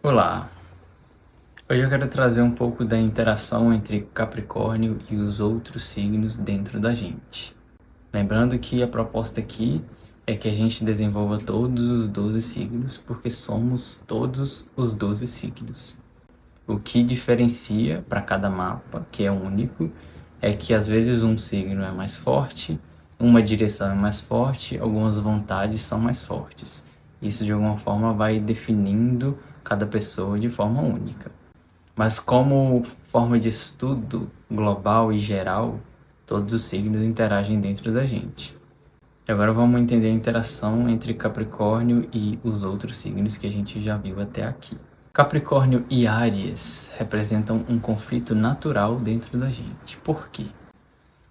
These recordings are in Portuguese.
Olá, hoje eu quero trazer um pouco da interação entre Capricórnio e os outros signos dentro da gente. Lembrando que a proposta aqui é que a gente desenvolva todos os 12 signos, porque somos todos os 12 signos. O que diferencia para cada mapa, que é único, é que às vezes um signo é mais forte, uma direção é mais forte, algumas vontades são mais fortes. Isso de alguma forma vai definindo cada pessoa de forma única. Mas como forma de estudo global e geral, todos os signos interagem dentro da gente. Agora vamos entender a interação entre Capricórnio e os outros signos que a gente já viu até aqui. Capricórnio e Áries representam um conflito natural dentro da gente. Por quê?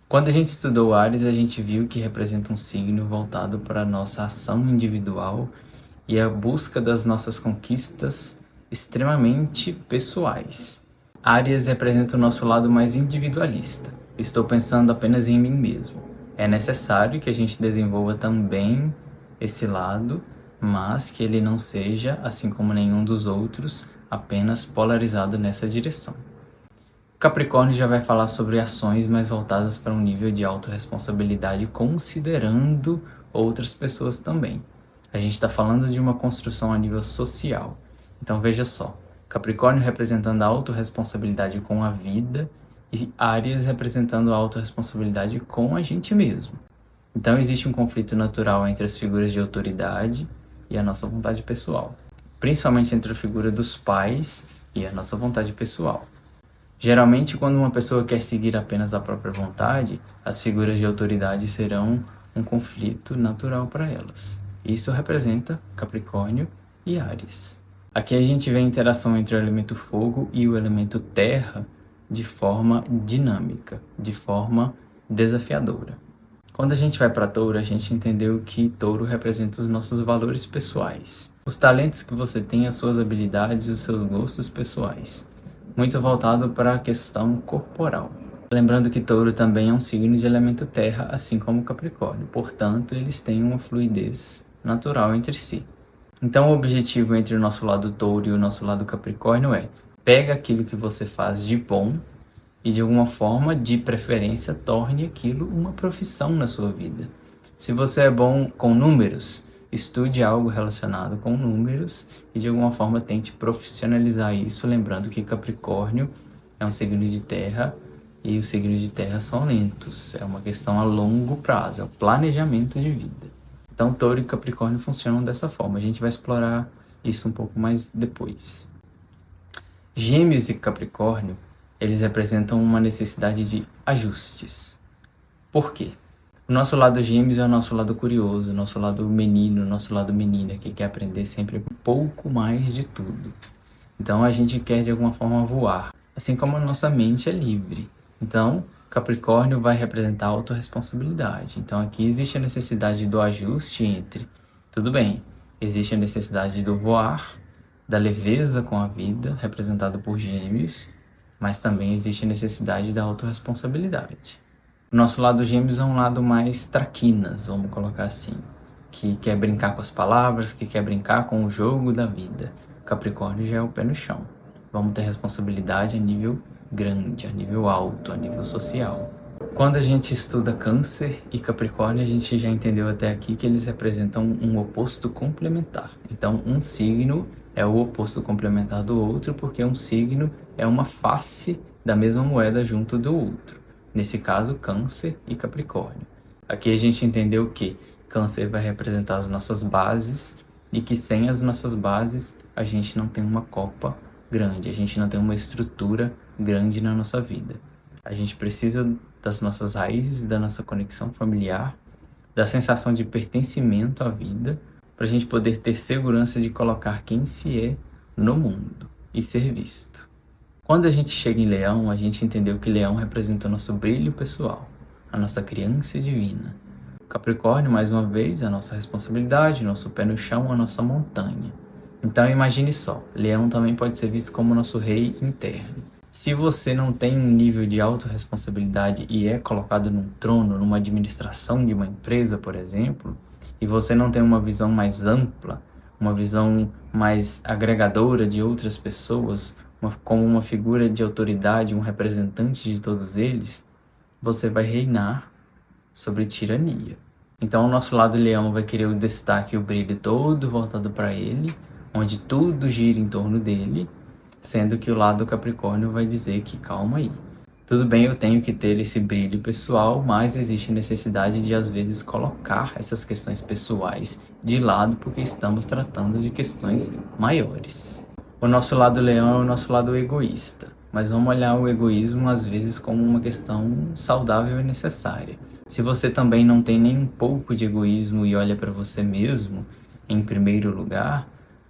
Quando a gente estudou Áries, a gente viu que representa um signo voltado para a nossa ação individual e a busca das nossas conquistas extremamente pessoais. Áries representa o nosso lado mais individualista. Estou pensando apenas em mim mesmo. É necessário que a gente desenvolva também esse lado, mas que ele não seja, assim como nenhum dos outros, apenas polarizado nessa direção. Capricórnio já vai falar sobre ações mais voltadas para um nível de autorresponsabilidade, considerando outras pessoas também. A gente está falando de uma construção a nível social. Então veja só, Capricórnio representando a autorresponsabilidade com a vida e Áries representando a autorresponsabilidade com a gente mesmo. Então existe um conflito natural entre as figuras de autoridade e a nossa vontade pessoal, principalmente entre a figura dos pais e a nossa vontade pessoal. Geralmente, quando uma pessoa quer seguir apenas a própria vontade, as figuras de autoridade serão um conflito natural para elas. Isso representa Capricórnio e Áries. Aqui a gente vê a interação entre o elemento fogo e o elemento terra de forma dinâmica, de forma desafiadora. Quando a gente vai para Touro, a gente entendeu que Touro representa os nossos valores pessoais, os talentos que você tem, as suas habilidades e os seus gostos pessoais, muito voltado para a questão corporal. Lembrando que Touro também é um signo de elemento terra, assim como Capricórnio, portanto, eles têm uma fluidez natural entre si. Então, o objetivo entre o nosso lado Touro e o nosso lado Capricórnio é: pega aquilo que você faz de bom e, de alguma forma, de preferência, torne aquilo uma profissão na sua vida. Se você é bom com números, estude algo relacionado com números e, de alguma forma, tente profissionalizar isso, lembrando que Capricórnio é um signo de terra e os signos de terra são lentos. É uma questão a longo prazo, é o planejamento de vida. Então, Touro e Capricórnio funcionam dessa forma. A gente vai explorar isso um pouco mais depois. Gêmeos e Capricórnio, eles representam uma necessidade de ajustes. Por quê? O nosso lado Gêmeos é o nosso lado curioso, o nosso lado menino, o nosso lado menina, que quer aprender sempre um pouco mais de tudo. Então, a gente quer, de alguma forma, voar, assim como a nossa mente é livre. Então, Capricórnio vai representar a autorresponsabilidade. Então, aqui existe a necessidade do ajuste entre, tudo bem, existe a necessidade do voar, da leveza com a vida, representado por Gêmeos, mas também existe a necessidade da autorresponsabilidade. O nosso lado Gêmeos é um lado mais traquinas, vamos colocar assim, que quer brincar com as palavras, que quer brincar com o jogo da vida. Capricórnio já é o pé no chão. Vamos ter responsabilidade a nível grande, a nível alto, a nível social. Quando a gente estuda Câncer e Capricórnio, a gente já entendeu até aqui que eles representam um oposto complementar. Então, um signo é o oposto complementar do outro, porque um signo é uma face da mesma moeda junto do outro. Nesse caso, Câncer e Capricórnio. Aqui a gente entendeu que Câncer vai representar as nossas bases e que sem as nossas bases a gente não tem uma copa grande, a gente não tem uma estrutura grande na nossa vida. A gente precisa das nossas raízes, da nossa conexão familiar, da sensação de pertencimento à vida, para a gente poder ter segurança de colocar quem se é no mundo e ser visto. Quando a gente chega em Leão, a gente entendeu que Leão representa o nosso brilho pessoal, a nossa criança divina. Capricórnio, mais uma vez, a nossa responsabilidade, nosso pé no chão, a nossa montanha. Então imagine só, Leão também pode ser visto como nosso rei interno. Se você não tem um nível de autorresponsabilidade e é colocado num trono, numa administração de uma empresa, por exemplo, e você não tem uma visão mais ampla, uma visão mais agregadora de outras pessoas, como uma figura de autoridade, um representante de todos eles, você vai reinar sobre tirania. Então o nosso lado leão vai querer o destaque e o brilho todo voltado para ele, onde tudo gira em torno dele, sendo que o lado capricórnio vai dizer que calma aí. Tudo bem, eu tenho que ter esse brilho pessoal, mas existe necessidade de às vezes colocar essas questões pessoais de lado porque estamos tratando de questões maiores. O nosso lado leão é o nosso lado egoísta, mas vamos olhar o egoísmo às vezes como uma questão saudável e necessária. Se você também não tem nem um pouco de egoísmo e olha para você mesmo em primeiro lugar,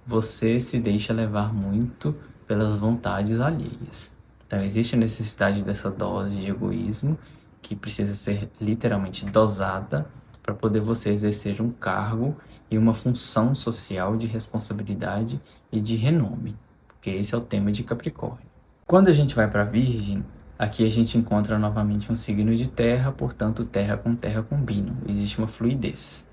você se deixa levar muito pelas vontades alheias. Então existe a necessidade dessa dose de egoísmo que precisa ser literalmente dosada para poder você exercer um cargo e uma função social de responsabilidade e de renome, porque esse é o tema de Capricórnio. Quando a gente vai para Virgem, aqui a gente encontra novamente um signo de terra, portanto terra combinam, existe uma fluidez.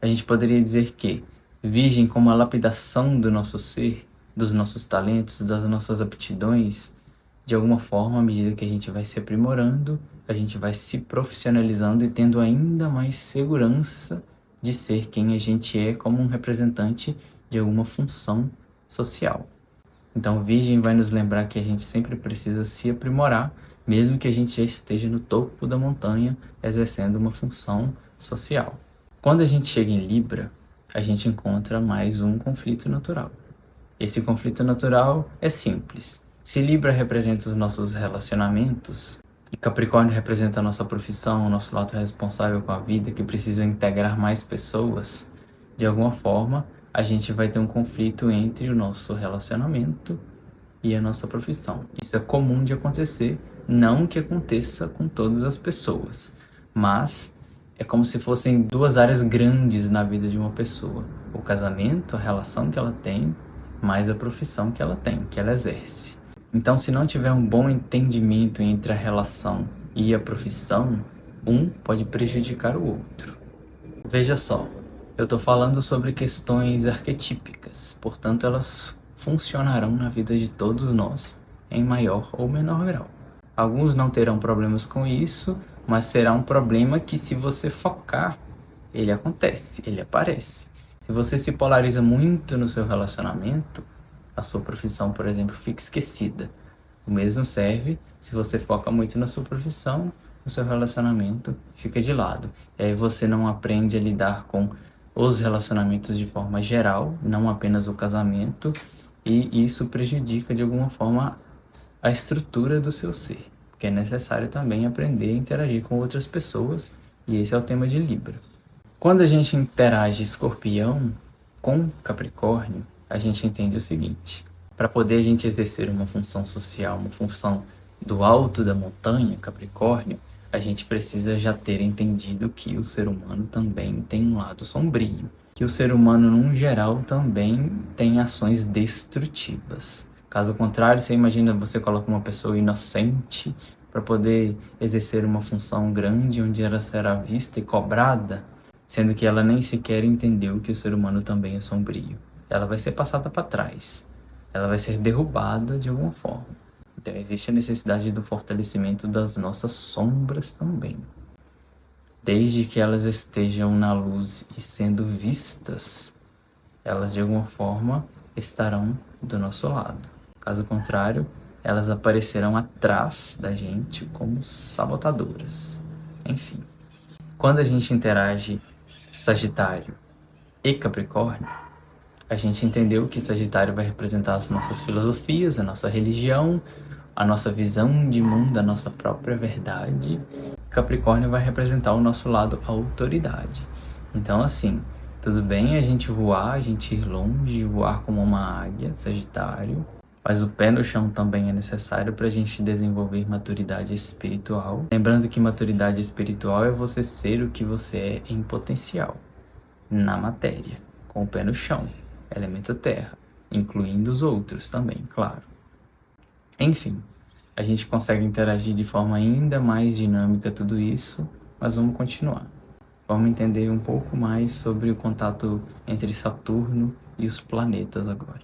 A gente poderia dizer que Virgem, como a lapidação do nosso ser, dos nossos talentos, das nossas aptidões, de alguma forma, à medida que a gente vai se aprimorando, a gente vai se profissionalizando e tendo ainda mais segurança de ser quem a gente é como um representante de alguma função social. Então, Virgem vai nos lembrar que a gente sempre precisa se aprimorar, mesmo que a gente já esteja no topo da montanha, exercendo uma função social. Quando a gente chega em Libra, a gente encontra mais um conflito natural. Esse conflito natural é simples. Se Libra representa os nossos relacionamentos, e Capricórnio representa a nossa profissão, o nosso lado responsável com a vida, que precisa integrar mais pessoas, de alguma forma, a gente vai ter um conflito entre o nosso relacionamento e a nossa profissão. Isso é comum de acontecer, não que aconteça com todas as pessoas, mas é como se fossem duas áreas grandes na vida de uma pessoa. O casamento, a relação que ela tem, mais a profissão que ela tem, que ela exerce. Então, se não tiver um bom entendimento entre a relação e a profissão, um pode prejudicar o outro. Veja só, eu estou falando sobre questões arquetípicas, portanto elas funcionarão na vida de todos nós, em maior ou menor grau. Alguns não terão problemas com isso, mas será um problema que, se você focar, ele acontece, ele aparece. Se você se polariza muito no seu relacionamento, a sua profissão, por exemplo, fica esquecida. O mesmo serve se você foca muito na sua profissão, o seu relacionamento fica de lado. E aí você não aprende a lidar com os relacionamentos de forma geral, não apenas o casamento, e isso prejudica de alguma forma a estrutura do seu ser, porque é necessário também aprender a interagir com outras pessoas, e esse é o tema de Libra. Quando a gente interage Escorpião com Capricórnio, a gente entende o seguinte: para poder a gente exercer uma função social, uma função do alto da montanha, Capricórnio, a gente precisa já ter entendido que o ser humano também tem um lado sombrio, que o ser humano, num geral, também tem ações destrutivas. Caso contrário, você imagina, você coloca uma pessoa inocente para poder exercer uma função grande, onde ela será vista e cobrada, sendo que ela nem sequer entendeu que o ser humano também é sombrio. Ela vai ser passada para trás, ela vai ser derrubada de alguma forma. Então existe a necessidade do fortalecimento das nossas sombras também. Desde que elas estejam na luz e sendo vistas, elas de alguma forma estarão do nosso lado. Caso contrário, elas aparecerão atrás da gente como sabotadoras. Enfim, quando a gente interage Sagitário e Capricórnio, a gente entendeu que Sagitário vai representar as nossas filosofias, a nossa religião, a nossa visão de mundo, a nossa própria verdade. Capricórnio vai representar o nosso lado autoridade. Então, assim, tudo bem a gente voar, a gente ir longe, voar como uma águia, Sagitário, mas o pé no chão também é necessário para a gente desenvolver maturidade espiritual. Lembrando que maturidade espiritual é você ser o que você é em potencial, na matéria, com o pé no chão, elemento terra, incluindo os outros também, claro. Enfim, a gente consegue interagir de forma ainda mais dinâmica tudo isso, mas vamos continuar. Vamos entender um pouco mais sobre o contato entre Saturno e os planetas agora.